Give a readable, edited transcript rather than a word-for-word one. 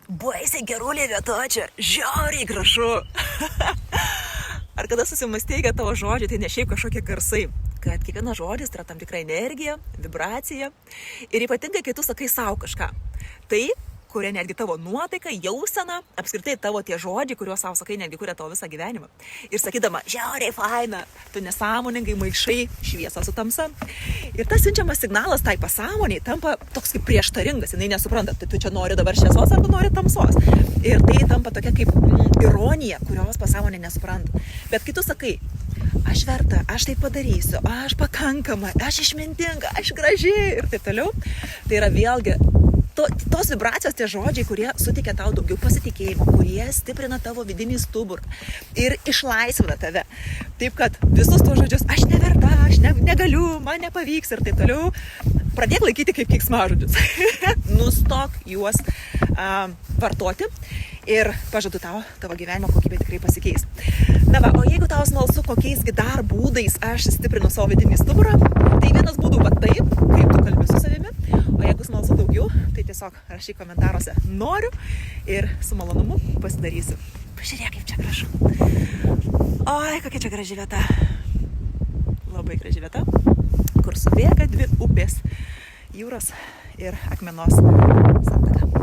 baisiai gerulė vieta čia, žiauriai gražu. Ar kada susimastei, kad tavo žodžiai tai ne šiaip kažkokie garsai, kad kiekvienas žodis yra tam tikra energija, vibracija ir ypatingai, kai tu sakai savo kažką. Tai kuria netgi tavo nuotaika, jausena, apskritai tavo tie žodžiai, kuriuos savo sakai, netgi kuria tavo visą gyvenimą. Ir sakydama, žiauriai faina, tu nesąmoningai maišai šviesą su tamsa. Ir tas siunčiamas signalas tai pasąmoniai tampa toks kaip prieštaringas, jinai nesupranta, tai tu čia nori dabar šviesos ar tu nori tamsos. Ir tai tampa tokia kaip ironija, kurios pasąmonė nesupranta. Bet kai tu sakai, aš verta, aš tai padarysiu, aš pakankama, aš išmintinga, aš graži ir taip toliau, tai yra vėlgi tos vibracijos, tie žodžiai, kurie suteikia tau daugiau pasitikėjimo, kurie stiprina tavo vidinį stuburą ir išlaisvina tave. Taip, kad visus tos žodžius, aš neverta, aš negaliu, man nepavyks ir taip toliau, pradėk laikyti kaip keiksmažodžius. Nustok juos vartoti ir pažadu tavo gyvenimo kokybė tikrai pasikeis. Na va, o jeigu tau smalsu, kokiaisgi dar būdais aš stiprinu savo vidinį stuburą, tai vienas būdų va taip, kaip tu kalbi su savimi, o jeigu smalsu daugiau, tai tiesiog rašyk komentaruose noriu ir su malonumu pasidarysiu. Pažiūrėk, kaip čia gražu. Oi, kokia čia graži vieta. Labai graži vieta, kur subėga dvi upės, jūros ir akmenos santaka.